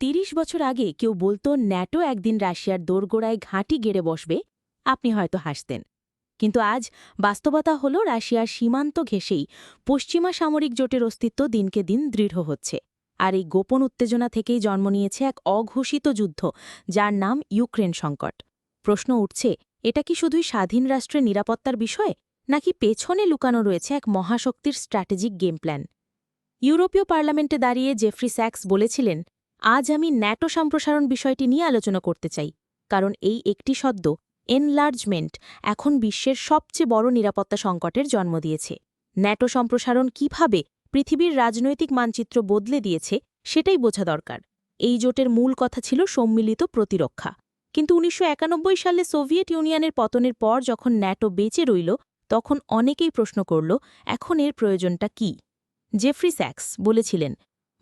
৩০ বছর আগে কেউ বলতো ন্যাটো একদিন রাশিয়ার দোরগোড়ায় ঘাঁটি গেড়ে বসবে, আপনি হয়তো হাসতেন। কিন্তু আজ বাস্তবতা হল রাশিয়ার সীমান্ত ঘেঁষেই পশ্চিমা সামরিক জোটের অস্তিত্ব দিনকে দিন দৃঢ় হচ্ছে। আর এই গোপন উত্তেজনা থেকেই জন্ম নিয়েছে এক অঘোষিত যুদ্ধ, যার নাম ইউক্রেন সংকট। প্রশ্ন উঠছে, এটা কি শুধুই স্বাধীন রাষ্ট্রের নিরাপত্তার বিষয়, নাকি পেছনে লুকানো রয়েছে এক মহাশক্তির স্ট্র্যাটেজিক গেম প্ল্যান? ইউরোপীয় পার্লামেন্টে দাঁড়িয়ে জেফ্রি স্যাক্স বলেছিলেন, আজ আমি ন্যাটো সম্প্রসারণ বিষয়টি নিয়ে আলোচনা করতে চাই, কারণ এই একটি শব্দ, এনলার্জমেন্ট, এখন বিশ্বের সবচেয়ে বড় নিরাপত্তা সংকটের জন্ম দিয়েছে। ন্যাটো সম্প্রসারণ কিভাবে পৃথিবীর রাজনৈতিক মানচিত্র বদলে দিয়েছে, সেটাই বোঝা দরকার। এই জোটের মূল কথা ছিল সম্মিলিত প্রতিরক্ষা। কিন্তু ১৯৯১ সালে সোভিয়েত ইউনিয়নের পতনের পর যখন ন্যাটো বেঁচে রইল, তখন অনেকেই প্রশ্ন করল, এখন এর প্রয়োজনটা কী? জেফ্রি স্যাক্স বলেছিলেন,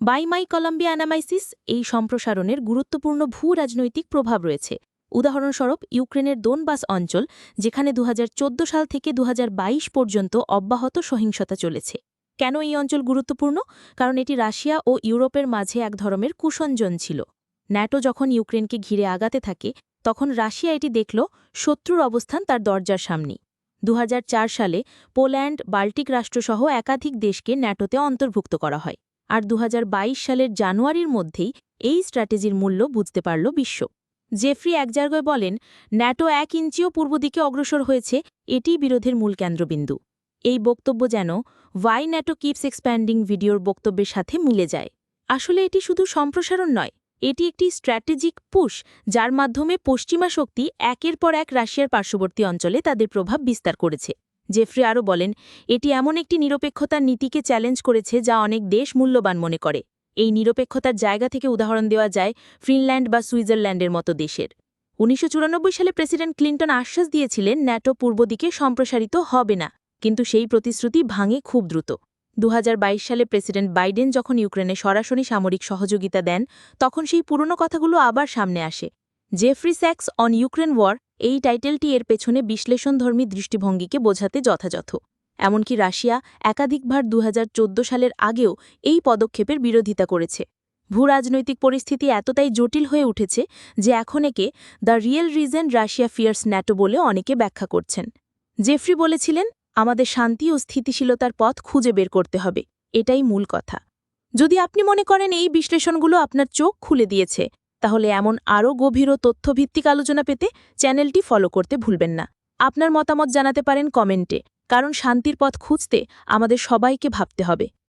বাইমাই কলম্বিয়া অ্যানামাইসিস, এই সম্প্রসারণের গুরুত্বপূর্ণ ভূ-রাজনৈতিক প্রভাব রয়েছে। উদাহরণস্বরূপ ইউক্রেনের দোনবাস অঞ্চল, যেখানে ২০১৪ সাল থেকে ২০২২ পর্যন্ত অব্যাহত সহিংসতা চলেছে। কেন এই অঞ্চল গুরুত্বপূর্ণ? কারণ এটি রাশিয়া ও ইউরোপের মাঝে এক ধরনের কুষঞ্জন ছিল। ন্যাটো যখন ইউক্রেনকে ঘিরে আগাতে থাকে, তখন রাশিয়া এটি দেখল শত্রুর অবস্থান তার দরজার সামনেই। ২০০৪ সালে পোল্যান্ড, বাল্টিক রাষ্ট্রসহ একাধিক দেশকে ন্যাটোতে অন্তর্ভুক্ত করা হয়। আর ২০২২ সালের জানুয়ারির মধ্যেই এই স্ট্র্যাটেজির মূল্য বুঝতে পারল বিশ্ব। জেফ্রি এক জায়গায় বলেন, ন্যাটো ১ ইঞ্চিও পূর্ব দিকে অগ্রসর হয়েছে, এটিই বিরোধের মূল কেন্দ্রবিন্দু। এই বক্তব্য যেন ওয়াই ন্যাটো কিপস এক্সপ্যান্ডিং ভিডিওর বক্তব্যের সাথে মিলে যায়। আসলে এটি শুধু সম্প্রসারণ নয়, এটি একটি স্ট্র্যাটেজিক পুশ, যার মাধ্যমে পশ্চিমা শক্তি একের পর এক রাশিয়ার পার্শ্ববর্তী অঞ্চলে তাদের প্রভাব বিস্তার করেছে। জেফ্রি আরও বলেন, এটি এমন একটি নিরপেক্ষতার নীতিকে চ্যালেঞ্জ করেছে যা অনেক দেশ মূল্যবান মনে করে। এই নিরপেক্ষতার জায়গা থেকে উদাহরণ দেওয়া যায় ফিনল্যান্ড বা সুইজারল্যান্ডের মতো দেশের। ১৯৯৪ সালে প্রেসিডেন্ট ক্লিন্টন আশ্বাস দিয়েছিলেন ন্যাটো পূর্ব দিকে সম্প্রসারিত হবে না, কিন্তু সেই প্রতিশ্রুতি ভাঙে খুব দ্রুত। ২০২২ সালে প্রেসিডেন্ট বাইডেন যখন ইউক্রেনে সরাসরি সামরিক সহযোগিতা দেন, তখন সেই পুরনো কথাগুলো আবার সামনে আসে। Jeffrey sax on Ukraine war, এই টাইটেলটি এর পেছনে বিশ্লেষণধর্মী দৃষ্টিভঙ্গিকে বোঝাতে যথাযথ। এমনকি রাশিয়া একাধিকবার ২০১৪ সালের আগেও এই পদক্ষেপের বিরোধিতা করেছে। ভূরাজনৈতিক পরিস্থিতি এতটাই জটিল হয়ে উঠেছে যে এখন একে the real reason Russia fears NATO বলে অনেকে ব্যাখ্যা করছেন। জেফ্রি বলেছিলেন, আমাদের শান্তি ও স্থিতিশীলতার পথ খুঁজে বের করতে হবে, এটাই মূল কথা। যদি আপনি মনে করেন এই বিশ্লেষণগুলো আপনার চোখ খুলে দিয়েছে, তাহলে এমন আরও গভীর ও তথ্যভিত্তিক আলোচনা পেতে চ্যানেলটি ফলো করতে ভুলবেন না। আপনার মতামত জানাতে পারেন কমেন্টে, কারণ শান্তির পথ খুঁজতে আমাদের সবাইকে ভাবতে হবে।